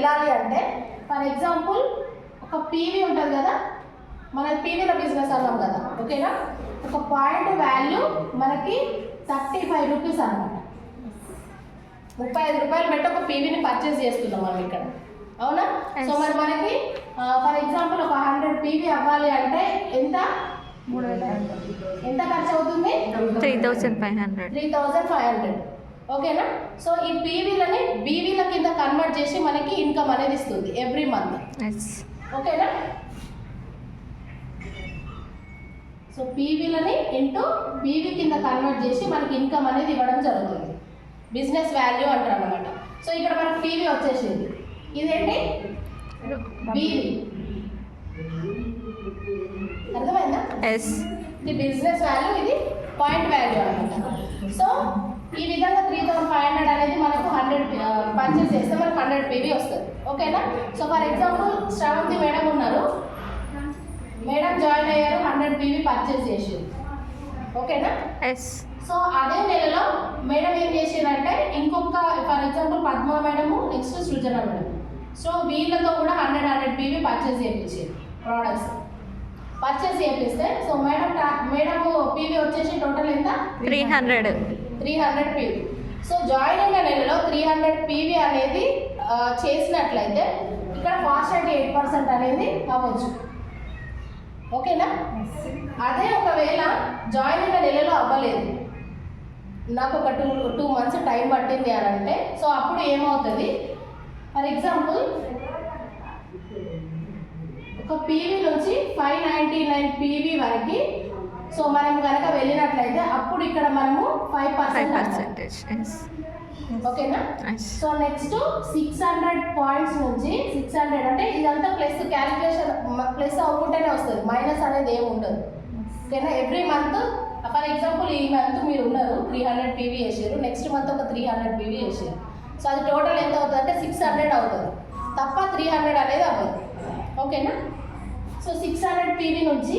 వెళ్ళాలి అంటే for example ఒక పీవీ ఉంటుంది కదా, మన పీవీలో బిజినెస్ అన్నాం కదా, ఓకేనా. ఒక పాయింట్ వాల్యూ మనకి 35 రూపీస్ అనమాట. 35 రూపాయలు పెట్టి ఒక పీవీని పర్చేస్ చేస్తున్నాం మనం ఇక్కడ, అవునా. సో మరి మనకి ఫర్ ఎగ్జాంపుల్ ఒక 100 పీవీ అవ్వాలి అంటే ఎంత ఖర్చు అవుతుంది? 3500. ఓకేనా. సో ఈ పీవీలని బీవీల కింద కన్వర్ట్ చేసి మనకి ఇన్కమ్ అనేది ఇస్తుంది ఎవ్రీ మంత్. ఓకేనా. సో పీవీలని ఇంటూ బీవీ కింద కన్వర్ట్ చేసి మనకి ఇన్కమ్ అనేది ఇవ్వడం జరుగుతుంది. బిజినెస్ వాల్యూ అంటారు అన్నమాట. సో ఇక్కడ మనకి పీవీ వచ్చేసింది, ఇదేంటి బీవీ, అర్థమైందా? ఇది బిజినెస్ వాల్యూ, ఇది పాయింట్ వాల్యూ అనమాట. సో ఈ విధంగా 3500 అనేది మనకు 100 పర్చేస్ చేస్తే మనకు 100 పీవీ వస్తుంది. ఓకేనా. So for example Sravanthi madam ఉన్నారు, మేడం జాయిన్ అయ్యారు, 100 పీవీ పర్చేస్ చేసారు. ఓకేనా. సో అదే నెలలో మేడం ఏం చేసారంటే ఇంకొక for example Padma madam, next Srujana madam, so వీళ్ళతో కూడా 100 పీవీ పర్చేస్ చేయించారు. ప్రోడక్ట్స్ పర్చేస్ చేపిస్తే సో మేడం పీవీ వచ్చేసి టోటల్ ఎంత? 300 పీవీ. సో జాయిన్ అయిన నెలలో 300 పీవీ అనేది చేసినట్లయితే ఇక్కడ ఫాస్ట్ అంటే 8% అనేది అవ్వచ్చు. ఓకేనా. అదే ఒకవేళ జాయిన్ అయిన నెలలో అవ్వలేదు, నాకు ఒక 2 మంత్స్ టైం పట్టింది అని అంటే, సో అప్పుడు ఏమవుతుంది? ఫర్ ఎగ్జాంపుల్ ఒక పీవీ నుంచి 599 పీవీ వరకు సో మనం కనుక వెళ్ళినట్లయితే అప్పుడు ఇక్కడ మనము 5%. ఓకేనా. సో నెక్స్ట్ 600 పాయింట్స్ నుంచి 600 అంటే ఇదంతా ప్లస్ క్యాలిక్యులేషన్, ప్లస్ అవుకుంటేనే వస్తుంది, మైనస్ అనేది ఏమి ఉండదు. ఓకేనా. ఎవ్రీ మంత్ ఫర్ ఎగ్జాంపుల్ ఈ మంత్ మీరు ఉన్నారు 300 పీవీ వేసారు, నెక్స్ట్ మంత్ ఒక 300 పీవీ వేసారు. సో అది టోటల్ ఎంత అవుతుంది అంటే 600 అవుతుంది తప్ప 300 అనేది అవ్వదు. ఓకేనా. సో 600 పీవీ నుంచి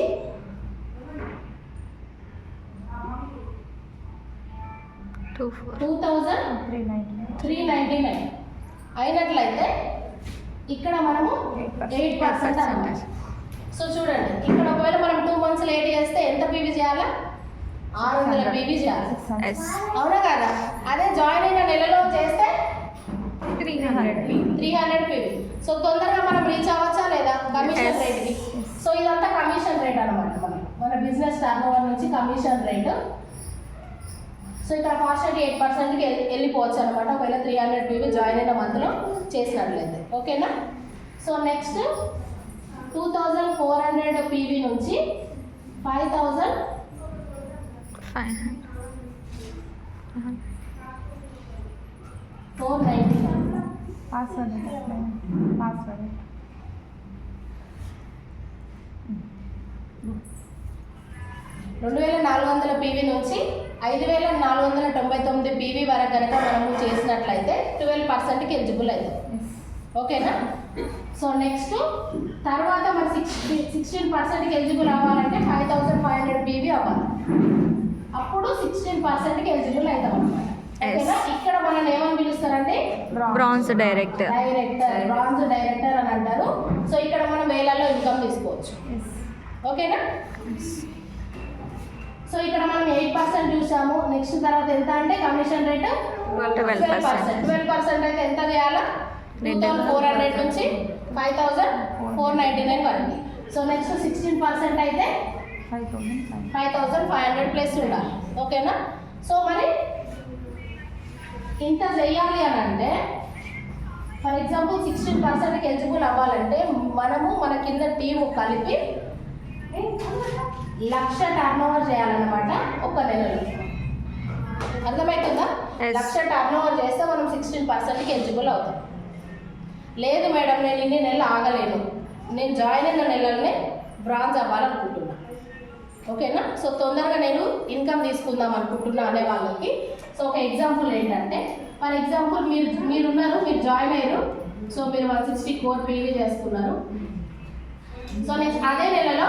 2399 అయినట్లయితే ఇక్కడ మనము 8% అన్నమాట. సో చూడండి ఇక్కడ ఒకవేళ మనం 2 మంత్స్ లేట్ చేస్తే ఎంత పీవీ చేయాలా? 600 పీవీ చేయాలి, అవునా కదా. అదే జాయిన్ అయిన నెలలో చేస్తే 300 పీవీ. సో తొందరగా మనం రీచ్ అవ్వచ్చా లేదా కమిషన్ రేట్కి? సో ఇదంతా కమిషన్ రేట్ అనమాట, మన బిజినెస్ టర్నోవర్ నుంచి కమిషన్ రేట్. సో ఇక్కడ ఫాస్ట్ 8%కి వెళ్ళిపోవచ్చు అనమాట ఒకవేళ 300 పీవీ జాయిన్ అయిన మంత్లో చేసినట్లయితే. ఓకేనా. సో నెక్స్ట్ 2400 పీవీ నుంచి 5499 పాస్వర్డ్ 2400 పీవీ నుంచి 5499 పీవీ వరకు కనుక మనము చేసినట్లయితే 12%కి ఎలిజిబుల్ అవుతుంది. ఓకేనా. సో నెక్స్ట్ తర్వాత మరి 16%కి ఎలిజిబుల్ అవ్వాలంటే 5500 పీవీ అవ్వాలి, అప్పుడు 16%కి ఎలిజిబుల్ అవుతాం అనమాట. ఓకేనా. ఇక్కడ మనం ఏమని పిలుస్తారంటే బ్రాంజ్ డైరెక్టర్ అని అంటారు. సో ఇక్కడ మనం వేలల్లో ఇన్కమ్ తీసుకోవచ్చు. ఓకేనా. సో ఇక్కడ మనం 8% చూసాము. నెక్స్ట్ తర్వాత ఎంత అంటే కమిషన్ రేట్ 12% అయితే ఎంత చేయాలా? 2400 నుంచి 5499 వరకు. సో నెక్స్ట్ 16% అయితే 5500 ప్లస్ ఉండాలి. ఓకేనా. సో మరి ఇంత చేయాలి అని అంటే ఫర్ ఎగ్జాంపుల్ 16%కి ఎలిజిబుల్ అవ్వాలంటే మనము మన కింద టీము కలిపి 1,00,000 టర్నోవర్ చేయాలన్నమాట ఒక నెలలో. అర్థమవుతుందా? 1,00,000 టర్నోవర్ చేస్తే మనం 16%కి ఎలిజిబుల్ అవుతాం. లేదు మేడం నేను ఇన్ని నెలలు ఆగలేను, నేను జాయిన్ అయిన నెలలనే బ్రాంజ్ అవ్వాలనుకుంటున్నా. ఓకేనా. సో తొందరగా నేను ఇన్కమ్ తీసుకుందాం అనుకుంటున్నా అనే వాళ్ళకి సో ఒక ఎగ్జాంపుల్ ఏంటంటే ఫర్ ఎగ్జాంపుల్ మీరున్నారు, మీరు జాయిన్ అయ్యారు, సో మీరు 164 పీవీ చేసుకున్నారు. సో నెక్స్ట్ అదే నెలలో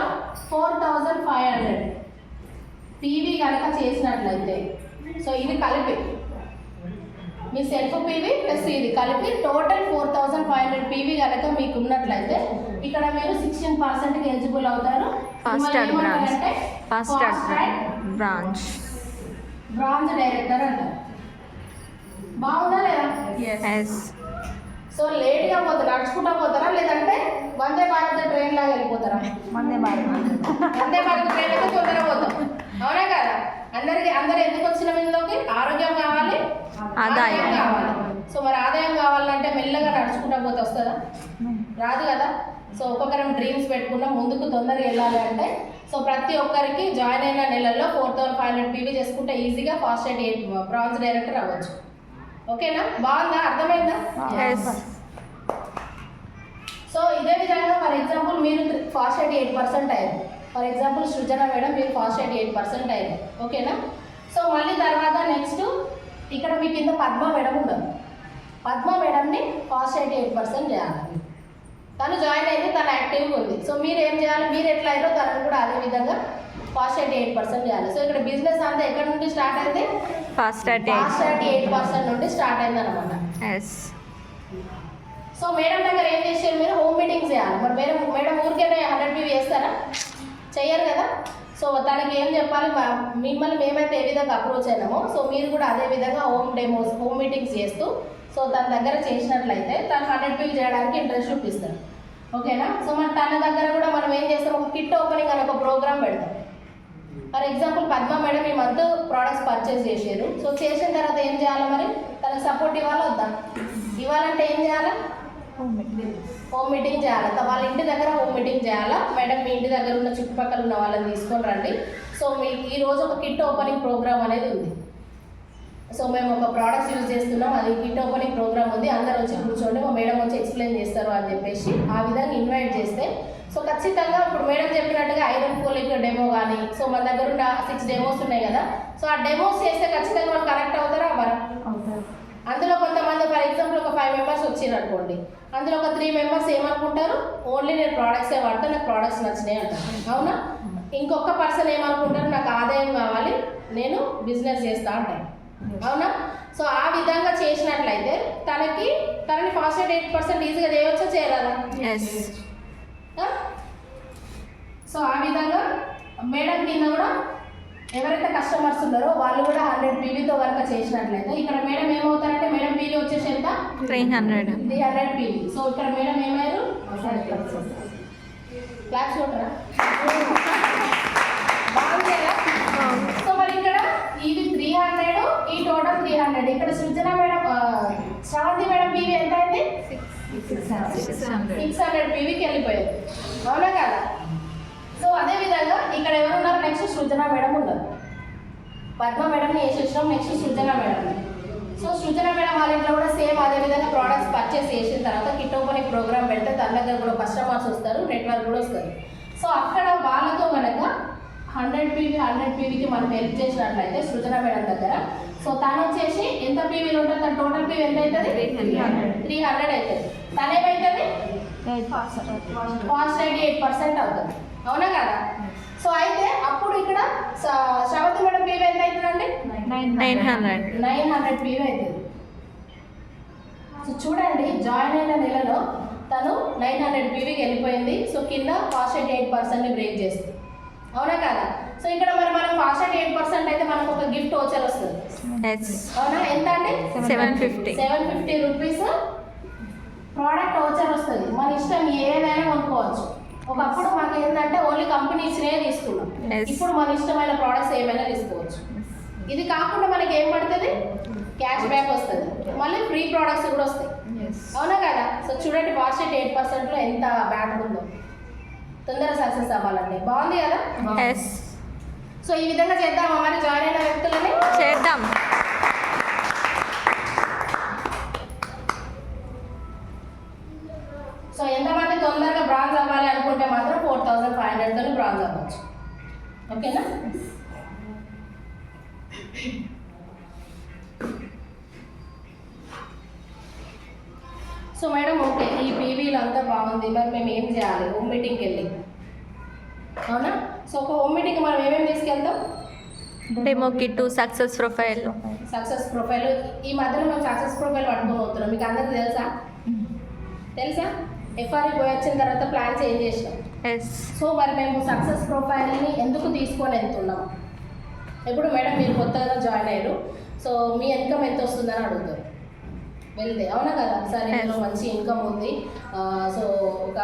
4500 పీవీ కనుక చేసినట్లయితే సో ఇది కలిపి మీ సెల్ఫ్ పీవీ ప్లస్ ఇది కలిపి టోటల్ 4500 పీవీ కనుక మీకు ఉన్నట్లయితే ఇక్కడ మీరు 16% ఎలిజిబుల్ అవుతారు. Fast add branch bronze director అంటారు. బాగుందా లేదా? ఎస్. సో లేట్గా పోతారా, నడుచుకుంటా పోతారా, లేదంటే వందే భారత్ ట్రైన్ లాగా వెళ్ళిపోతారా? వందే భారత్ ట్రైన్ అయితే తొందరగా పోతాం, అవునా కదా? అందరు ఎందుకు వచ్చిన ఇందులోకి? ఆరోగ్యం కావాలి, ఆదాయం కావాలి. సో మరి ఆదాయం కావాలంటే మెల్లగా నడుచుకుంటా పోతే వస్తుందా? రాదు కదా. సో ఒక్కొక్కరం డ్రీమ్స్ పెట్టుకున్నాం, ముందుకు తొందరగా వెళ్ళాలి అంటే సో ప్రతి ఒక్కరికి జాయిన్ అయిన నెలల్లో 4500 పీవీ చేసుకుంటే ఈజీగా ఫాస్ట్ ఎయిడ్ 8 బ్రాంజ్ డైరెక్టర్ అవ్వచ్చు. ఓకేనా? బాగుందా? అర్థమైందా? సో ఇదే విధంగా ఫర్ ఎగ్జాంపుల్ మీరు ఫాస్ట్ ఎయిడ్ 8% అయ్యారు. ఫర్ ఎగ్జాంపుల్ సృజన మేడం మీరు ఫాస్ట్ ఎయిడ్ 8% అయ్యారు. ఓకేనా? సో మళ్ళీ తర్వాత నెక్స్ట్ ఇక్కడ మీ కింద పద్మ మేడం ఉండదు. పద్మ మేడంని ఫాస్ట్ ఎయిడ్ 8% చేయాలి. తను జాయిన్ అయింది, తను యాక్టివ్గా ఉంది. సో మీరు ఏం చేయాలి? మీరు ఎట్లా అయ్యారో తనను కూడా అదే విధంగా ఫాస్ట్ ఎయిడ్ 8% చేయాలి. సో ఇక్కడ బిజినెస్ అంతా ఎక్కడ నుండి స్టార్ట్ అయింది? ఫాస్ట్ ఎయిడ్ 8% నుండి స్టార్ట్ అయింది అనమాట. సో మేడం దగ్గర ఏం చేశారు? మీరు హోమ్ మీటింగ్స్ చేయాలి. మరి మేడం ఊరికేనే 100 పీవీ చేస్తారా? చెయ్యరు కదా. సో తనకి ఏం చెప్పాలి? మిమ్మల్ని మేమైతే ఏ విధంగా అప్రోచ్ అయినామో సో మీరు కూడా అదే విధంగా హోమ్ మీటింగ్స్ చేస్తూ సో తన దగ్గర చేసినట్లయితే తను 100 పీవీ చేయడానికి ఇంట్రెస్ట్ చూపిస్తారు. ఓకేనా? సో మరి తన దగ్గర కూడా మనం ఏం చేస్తాం? ఒక కిట్ ఓపెనింగ్ అని ఒక ప్రోగ్రామ్ పెడతాం. ఫర్ ఎగ్జాంపుల్ పద్మ మేడం ఈ మంత్ ప్రోడక్ట్స్ పర్చేస్ చేసారు. సో చేసిన తర్వాత ఏం చేయాలి? మరి తనకు సపోర్ట్ ఇవ్వాలా వద్దా? ఇవ్వాలంటే ఏం చేయాలి? హోమ్ మీటింగ్ చేయాలి. వాళ్ళ ఇంటి దగ్గర హోమ్ మీటింగ్ చేయాలా? మేడం మీ ఇంటి దగ్గర ఉన్న చుట్టుపక్కల ఉన్న వాళ్ళని తీసుకొని రండి. సో మీకు ఈరోజు ఒక కిట్ ఓపెనింగ్ ప్రోగ్రామ్ అనేది ఉంది. సో మేము ఒక ప్రోడక్ట్స్ యూజ్ చేస్తున్నాం, అది కిట్ ఓపెనింగ్ ప్రోగ్రామ్ ఉంది, అందరూ వచ్చి కూర్చోండి, మా మేడం వచ్చి ఎక్స్ప్లెయిన్ చేస్తారు అని చెప్పేసి ఆ విధంగా ఇన్వైట్ చేస్తే సో ఖచ్చితంగా ఇప్పుడు మేడం చెప్పినట్టుగా ఐరన్ ఫోలిక్ డెమో కానీ సో మన దగ్గర ఉన్న 6 డెమోస్ ఉన్నాయి కదా. సో ఆ డెమోస్ చేస్తే ఖచ్చితంగా వాళ్ళు కనెక్ట్ అవుతారా? అవ్వరా? అందులో కొంతమంది ఫర్ ఎగ్జాంపుల్ ఒక 5 మెంబర్స్ వచ్చారు అనుకోండి, అందులో ఒక 3 మెంబర్స్ ఏమనుకుంటారు? ఓన్లీ నేను ప్రోడక్ట్సే వాడితే నాకు ప్రోడక్ట్స్ నచ్చినాయి అంటారు, అవునా? ఇంకొక పర్సన్ ఏమనుకుంటారు? నాకు ఆదాయం కావాలి, నేను బిజినెస్ చేస్తా అంటారు, అవునా? సో ఆ విధంగా చేసినట్లయితే తనని ఫాస్ట్ 8% ఈజీగా చేయవచ్చా, చేయరాదా? సో ఆ విధంగా మేడం కింద కూడా ఎవరైతే కస్టమర్స్ ఉన్నారో వాళ్ళు కూడా 100 పీవీతో కనుక చేసినట్లయితే ఇక్కడ మేడం ఏమవుతారంటే మేడం పీవీ వచ్చేసి ఎంత? 300 పీవీ. సో ఇక్కడ మేడం ఏమయ్యారు? క్లాప్స్ కొట్టరా? బాగుంది కదా. సో మరి ఇక్కడ ఇది 300, ఈ టోటల్ 300. ఇక్కడ సృజన మేడం శ్రావంతి మేడం పీవీ ఎంత అయింది? 600 పీవీకి వెళ్ళిపోయారు, అవునా కదా? సో అదేవిధంగా ఇక్కడ ఎవరు ఉన్నారు? నెక్స్ట్ సృజన మేడం ఉన్నారు. పద్మ మేడంని వేసేసినాం, నెక్స్ట్ సృజన మేడం. సో సృజన మేడం వాళ్ళ ఇంట్లో కూడా సేమ్ అదేవిధంగా ప్రోడక్ట్స్ పర్చేస్ చేసిన తర్వాత కిట్ ఓపెనింగ్ ప్రోగ్రామ్ పెడితే తన దగ్గర కూడా కస్టమర్స్ వస్తారు, నెట్వర్క్ కూడా వస్తారు. సో అక్కడ వాళ్ళతో కనుక 100 పీవీకి మనం హెల్ప్ చేసినట్లయితే సృజన మేడం దగ్గర సో తను వచ్చేసి ఎంత పీవీలు ఉంటుంది? తన టోటల్ పీవీ ఎంత అవుతుంది? 300 అవుతుంది. తనేమవుతుంది? ఫాస్ట్ ఎయిడ్ 8% అవుతుంది, అవునా కదా? సో అయితే అప్పుడు ఇక్కడ శ్రవంతి మేడం పీవీ ఎంత అవుతుందండి? 900 పీవీ అవుతుంది. సో చూడండి, జాయిన్ అయిన నెలలో తను 900 పీవీకి వెళ్ళిపోయింది. సో కింద ఫాస్ట్ ఎయిడ్ 8%ని బ్రేక్ చేస్తుంది, అవునా కదా? సో ఇక్కడ మరి మనం ఫాస్ట్ ఎయిడ్ 8% అయితే మనకు ఒక గిఫ్ట్ ఓచర్ వస్తుంది, అవునా? ఎంత అండి? 750 రూపీస్ ప్రోడక్ట్ ఓచర్ వస్తుంది. మన ఇష్టం ఏదైనా కొనుక్కోవచ్చు. ఒకప్పుడు మాకు ఏంటంటే ఓన్లీ కంపెనీస్నే తీసుకున్నాం, ఇప్పుడు మన ఇష్టమైన ప్రోడక్ట్స్ ఏమైనా తీసుకోవచ్చు. ఇది కాకుండా మనకి ఏం పడుతుంది? క్యాష్ బ్యాక్ వస్తుంది, మళ్ళీ ఫ్రీ ప్రోడక్ట్స్ కూడా వస్తాయి, అవునా కదా? సో చూడండి ఫాస్ట్ ఎయిడ్ 8%లో ఎంత బ్యాటర్ ఉందో. తొందరగా సక్సెస్ అవ్వాలండి. బాగుంది కదా? సో ఈ విధంగా చేద్దామా మరి జాయిన్ అయిన వ్యక్తులని? చేద్దాం. సో ఎంతమంది తొందరగా బ్రాంజ్ అవ్వాలి అనుకుంటే మాత్రం 4500తో బ్రాంజ్ అవ్వచ్చు, ఓకేనా? సో మేడం ఓకే, ఈ పీవీలు అంతా బాగుంది, మరి మేము ఏం చేయాలి? హోమ్ మీటింగ్కి వెళ్ళి, అవునా? సో ఒక హోమ్ మీటింగ్ మనం ఏమేమి తీసుకెళ్తాం? Demo kit, success profile. ఈ మధ్యలో మేము సక్సెస్ ప్రొఫైల్ పట్టుకొని పోతున్నాం, మీకు అందరికీ తెలుసా? తెలుసా? ఎఫ్ఆర్ఈ పోయి వచ్చిన తర్వాత ప్లాన్ చేంజ్ చేసినాం. ఎస్. సో మరి మేము సక్సెస్ ప్రొఫైల్ని ఎందుకు తీసుకొని వెళ్తున్నాం? ఇప్పుడు మేడం మీరు కొత్తగా జాయిన్ అయ్యారు, సో మీ ఇన్కమ్ ఎంత వస్తుందని అడుగుతారు వెళ్తే, అవునా కదా? సరే ఇందులో మంచి ఇన్కమ్ ఉంది, సో ఒక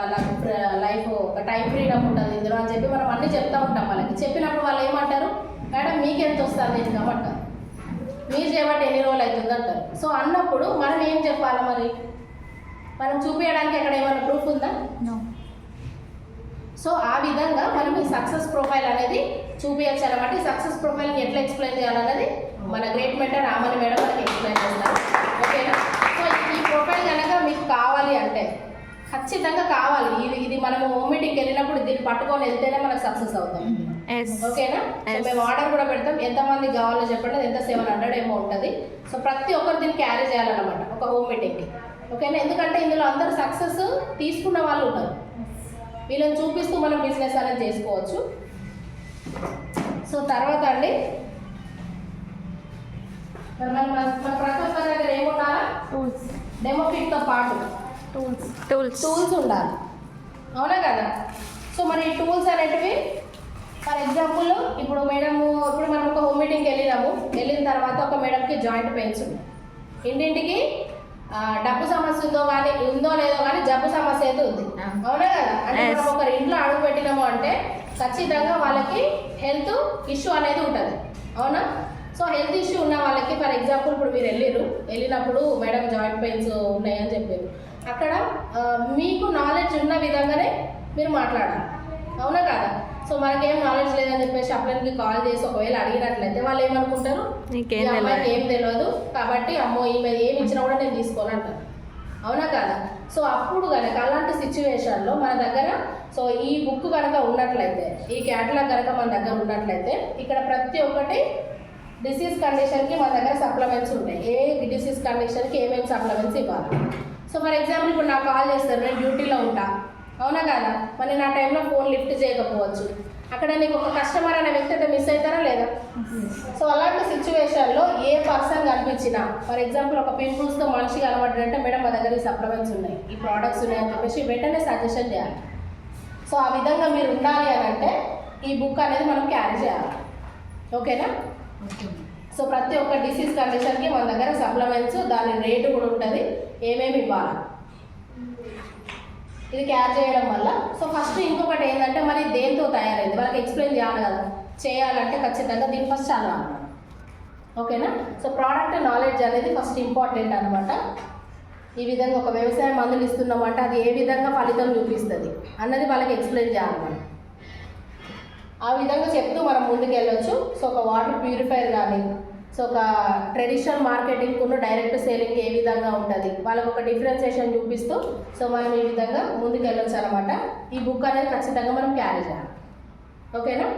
లైఫ్ ఒక టైం ఫ్రీడమ్ ఉంటుంది ఇందులో అని చెప్పి మనం అన్నీ చెప్తూ ఉంటాం వాళ్ళకి. చెప్పినప్పుడు వాళ్ళు ఏమంటారు, మేడం మీకు ఎంత వస్తుంది ఇన్కమ్ అంటారు, మీరు చేయబట్టి ఎన్ని రోజులు అవుతుంది అంటారు. సో అన్నప్పుడు మనం ఏం చెప్పాలి మరి? మనం చూపించడానికి అక్కడ ఏమైనా ప్రూఫ్ ఉందా? సో ఆ విధంగా మనం ఈ సక్సెస్ ప్రొఫైల్ అనేది చూపించచ్చు అనమాట. ఈ సక్సెస్ ప్రొఫైల్ని ఎట్లా ఎక్స్ప్లెయిన్ చేయాలన్నది మన గ్రేట్ మెంటర్ రామని మేడం మనకి ఎక్స్ప్లెయిన్ చేస్తారు. ఓకేనా? సో ఈ ప్రొఫైల్ కనుక మీకు కావాలి అంటే ఖచ్చితంగా కావాలి. ఇది మనము హోమ్ మీటింగ్కి వెళ్ళినప్పుడు దీన్ని పట్టుకొని వెళ్తేనే మనకు సక్సెస్ అవుతాం. ఓకేనా? సో మేము ఆర్డర్ కూడా పెడతాం, ఎంతమంది కావాలో చెప్పండి, ఎంత 700 ఏమో ఉంటుంది. సో ప్రతి ఒక్కరు దీన్ని క్యారీ చేయాలన్నమాట ఒక హోమ్ మీటింగ్కి. ఓకేనా? ఎందుకంటే ఇందులో అందరూ సక్సెస్ తీసుకున్న వాళ్ళు ఉన్నారు, వీళ్ళని చూపిస్తూ మనం బిజినెస్ అనేది చేసుకోవచ్చు. సో తర్వాత అండి మన ప్రతి ఒక్కరి దగ్గర ఏముండాలా? డెమో కిట్తో పాటు టూల్స్ ఉండాలి, అవునా కదా? సో మరి ఈ టూల్స్ అనేటివి ఫర్ ఎగ్జాంపుల్ ఇప్పుడు మనం ఒక హోమ్ మీటింగ్కి వెళ్ళిన తర్వాత ఒక మేడంకి జాయింట్ పెయిన్స్ ఉన్నాయి, ఇంటింటికి డబ్బు సమస్య ఉందో లేదో కానీ జబ్బు సమస్య అయితే ఉంది, అవునా కదా? అంటే మనం ఒకరి ఇంట్లో అడుగు పెట్టినాము అంటే ఖచ్చితంగా వాళ్ళకి హెల్త్ ఇష్యూ అనేది ఉంటుంది, అవునా? సో హెల్త్ ఇష్యూ ఉన్న వాళ్ళకి ఫర్ ఎగ్జాంపుల్ ఇప్పుడు మీరు వెళ్ళినప్పుడు మేడం జాయింట్ పెయిన్స్ ఉన్నాయని చెప్పారు, అక్కడ మీకు నాలెడ్జ్ ఉన్న విధంగానే మీరు మాట్లాడాలి, అవునా కదా? సో మనకేం నాలెడ్జ్ లేదని చెప్పేసి అప్లైన్కి కాల్ చేసి ఒకవేళ అడిగినట్లయితే వాళ్ళు ఏమనుకుంటారు, ఈ అమ్మాయికి ఏం తెలియదు కాబట్టి అమ్మో ఈమె ఏమి ఇచ్చినా కూడా నేను తీసుకోనంటారు, అవునా కదా? సో అప్పుడు కనుక అలాంటి సిచ్యువేషన్లో మన దగ్గర సో ఈ బుక్ కనుక ఉన్నట్లయితే, ఈ క్యాటలాగ్ కనుక మన దగ్గర ఉన్నట్లయితే ఇక్కడ ప్రతి ఒక్కటి డిసీజ్ కండిషన్కి మన దగ్గర సప్లిమెంట్స్ ఉంటాయి. ఏ డిసీజ్ కండిషన్కి ఏమేమి సప్లిమెంట్స్ ఇవ్వాలి. సో ఫర్ ఎగ్జాంపుల్ ఇప్పుడు నాకు కాల్ చేస్తారు, నేను డ్యూటీలో ఉంటా, అవునా కదా? మరి నా టైంలో ఫోన్ లిఫ్ట్ చేయకపోవచ్చు, అక్కడ నీకు ఒక కస్టమర్ అనే వ్యక్తి అయితే మిస్ అవుతారా లేదా? సో అలాంటి సిచ్యువేషన్లో ఏ పర్సన్ కనిపించినా ఫర్ ఎగ్జాంపుల్ ఒక పింపుల్స్తో మనిషి కనబడ్డారంటే మేడం మా దగ్గర ఈ సప్లిమెంట్స్ ఉన్నాయి, ఈ ప్రోడక్ట్స్ ఉన్నాయని చెప్పేసి వెంటనే సజెషన్ చేయాలి. సో ఆ విధంగా మీరు ఉండాలి అని అంటే ఈ బుక్ అనేది మనం క్యారీ చేయాలి, ఓకేనా? సో ప్రతి ఒక్క డిసీజ్ కండిషన్కి మన దగ్గర సప్లిమెంట్స్, దాని రేటు కూడా ఉంటుంది, ఏమేమి ఇవ్వాలి ఇది క్యారీ చేయడం వల్ల. సో ఫస్ట్ ఇంకొకటి ఏంటంటే మరి దేంతో తయారైంది వాళ్ళకి ఎక్స్ప్లెయిన్ చేయాలి కదా. చేయాలంటే ఖచ్చితంగా దీన్ని ఫస్ట్ చదవాలి, ఓకేనా? సో ప్రోడక్ట్ నాలెడ్జ్ అనేది ఫస్ట్ ఇంపార్టెంట్ అనమాట. ఈ విధంగా ఒక వ్యవసాయ మందులు ఇస్తున్నామంటే అది ఏ విధంగా ఫలితం చూపిస్తుంది అన్నది వాళ్ళకి ఎక్స్ప్లెయిన్ చేయాలి మనం. ఆ విధంగా చెప్తూ మనం ముందుకు వెళ్ళొచ్చు. సో ఒక వాటర్ ప్యూరిఫైర్ కానీ, సో ఒక ట్రెడిషనల్ మార్కెటింగ్ కూడా డైరెక్ట్ సేలింగ్ ఏ విధంగా ఉంటుంది వాళ్ళకు ఒక డిఫరెన్సియేషన్ చూపిస్తూ సో మనం ఈ విధంగా ముందుకు వెళ్ళొచ్చు అనమాట. ఈ బుక్ అనేది ఖచ్చితంగా మనం క్యారీ చేయాలి, ఓకేనా?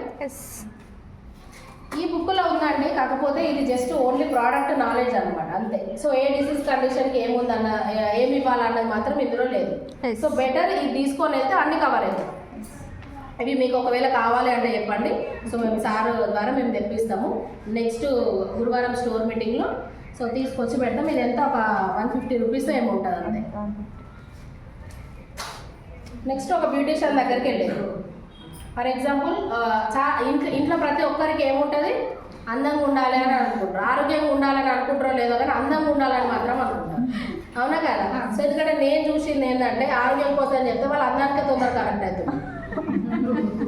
ఈ బుక్లో ఉందండి, కాకపోతే ఇది జస్ట్ ఓన్లీ ప్రోడక్ట్ నాలెడ్జ్ అనమాట, అంతే. సో ఏ డిసీజ్ కండిషన్కి ఏముందన్న ఏమి ఇవ్వాలన్నది మాత్రం ఇందులో లేదు. సో బెటర్ ఇది తీసుకొని వెళ్తే అన్ని కవర్ అవుతాయి. ఇవి మీకు ఒకవేళ కావాలి అంటే చెప్పండి, సో మేము సార్ ద్వారా మేము తెప్పిస్తాము. నెక్స్ట్ గురువారం స్టోర్ మీటింగ్లో సో తీసుకొచ్చి పెడతాం. ఇది ఎంత ఒక 150 రూపీస్ ఏమో ఉంటుంది అంతే. నెక్స్ట్ ఒక బ్యూటీషియన్ దగ్గరికి వెళ్ళారు ఫర్ ఎగ్జాంపుల్, ఇంట్లో ప్రతి ఒక్కరికి ఏముంటుంది, అందంగా ఉండాలి అని అనుకుంటారు, ఆరోగ్యంగా ఉండాలని అనుకుంటారో లేదో కానీ అందంగా ఉండాలని మాత్రం అనుకుంటారు, అవునా కదా? సో ఎందుకంటే నేను చూసింది ఏంటంటే ఆరోగ్యం కోసం చెప్తే వాళ్ళు అందానికి తొందరగా కరెక్ట్ అవుతుంది.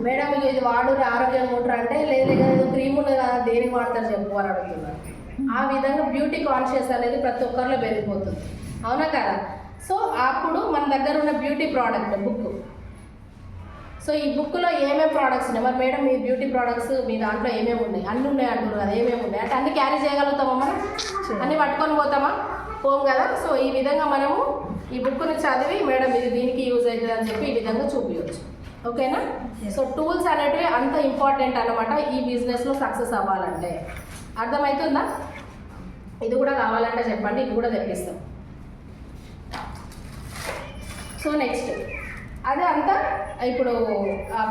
మేడం మీకు ఇది వాడు ఆరోగ్యంగా ఉంటారు అంటే లేదు ఏదో క్రీమ్ ఉంది కదా దేనికి వాడతారు చెప్పు అని అడుగుతున్నారు. ఆ విధంగా బ్యూటీ కాన్షియస్ అనేది ప్రతి ఒక్కరిలో పెరిగిపోతుంది, అవునా కదా? సో అప్పుడు మన దగ్గర ఉన్న బ్యూటీ ప్రోడక్ట్ బుక్, సో ఈ బుక్లో ఏమేమి ప్రోడక్ట్స్ ఉన్నాయి, మరి మేడం మీ బ్యూటీ ప్రోడక్ట్స్ మీ దాంట్లో ఏమేమి ఉన్నాయి, అన్నీ ఉన్నాయి అంటున్నారు కదా, ఏమేమి ఉన్నాయి అంటే అన్ని క్యారీ చేయగలుగుతామా మనం? అన్నీ పట్టుకొని పోతామా? పోం కదా. సో ఈ విధంగా మనము ఈ బుక్ని చదివి మేడం ఇది దీనికి యూజ్ అవుతుంది అని చెప్పి ఈ విధంగా చూపించవచ్చు, ఓకేనా? సో టూల్స్ అనేటివి అంత ఇంపార్టెంట్ అనమాట ఈ బిజినెస్లో సక్సెస్ అవ్వాలంటే. అర్థమవుతుందా? ఇది కూడా కావాలంటే చెప్పండి, ఇది కూడా తెప్పిస్తాం. సో నెక్స్ట్ అదే అంతా ఇప్పుడు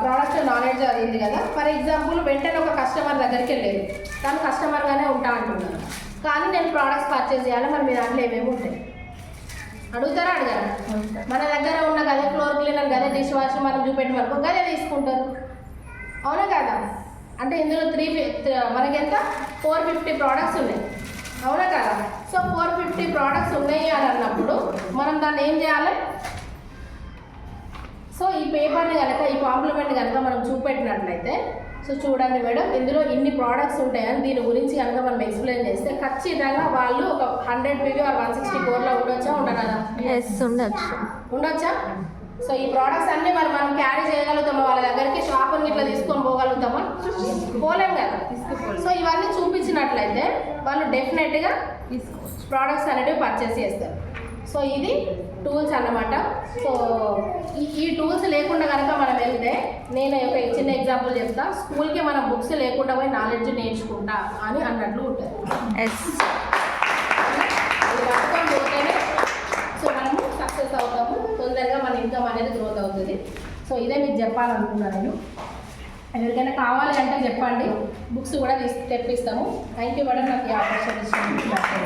ప్రోడక్ట్ నాలెడ్జ్ అది ఉంది కదా. ఫర్ ఎగ్జాంపుల్ వెంటనే ఒక కస్టమర్ దగ్గరికి వెళ్ళేది, తను కస్టమర్గానే ఉంటా అంటున్నారు, కానీ నేను ప్రోడక్ట్స్ పర్చేస్ చేయాలి, మరి మీ దాంట్లో ఏమేమి ఉంటాయి అడుగుతారా? అడగారా? మన రాసి మనం చూపెట్టమనుకో గదే తీసుకుంటారు. అవునా కదా? అంటే ఇందులో మనకి ఎంత 450 ప్రోడక్ట్స్ ఉన్నాయి. అవునా కదా? సో 450 ప్రోడక్ట్స్ ఉన్నాయి అని అన్నప్పుడు మనం దాన్ని ఏం చేయాలి? సో ఈ పేపర్ని కనుక ఈ కాంప్లిమెంట్ కనుక మనం చూపెట్టినట్లయితే, సో చూడండి మేడం, ఇందులో ఇన్ని ప్రోడక్ట్స్ ఉంటాయని దీని గురించి కనుక మనం ఎక్స్ప్లెయిన్ చేస్తే ఖచ్చితంగా వాళ్ళు ఒక 100 PV or 160 కోర్లో ఉండొచ్చా ఉండదా? ఉండొచ్చా? సో ఈ ప్రోడక్ట్స్ అన్నీ మనం క్యారీ చేయగలుగుతామా? వాళ్ళ దగ్గరికి షాపుని ఇట్లా తీసుకొని పోగలుగుతామా? పోలేం కదా. సో ఇవన్నీ చూపించినట్లయితే వాళ్ళు డెఫినెట్గా ప్రోడక్ట్స్ అనేవి పర్చేస్ చేస్తారు. సో ఇది టూల్స్ అన్నమాట. సో ఈ టూల్స్ లేకుండా కనుక మనం వెళ్తే, నేను ఒక చిన్న ఎగ్జాంపుల్ చెప్తా. స్కూల్కి మనం బుక్స్ లేకుండా పోయి నాలెడ్జ్ నేర్చుకుంటా అని అన్నట్లు ఉంటుంది. అది పట్టుకొని పోతేనే సో మనము సక్సెస్ అవుతాము, తొందరగా మన ఇన్కమ్ అనేది గ్రోత్ అవుతుంది. సో ఇదే మీకు చెప్పాలనుకున్నాను నేను. ఎవరికైనా కావాలి అంటే చెప్పండి, బుక్స్ కూడా తెప్పిస్తాము. థ్యాంక్ యూ మేడం, నాకు ఈ ఆపర్చునిటీ ఇచ్చారు.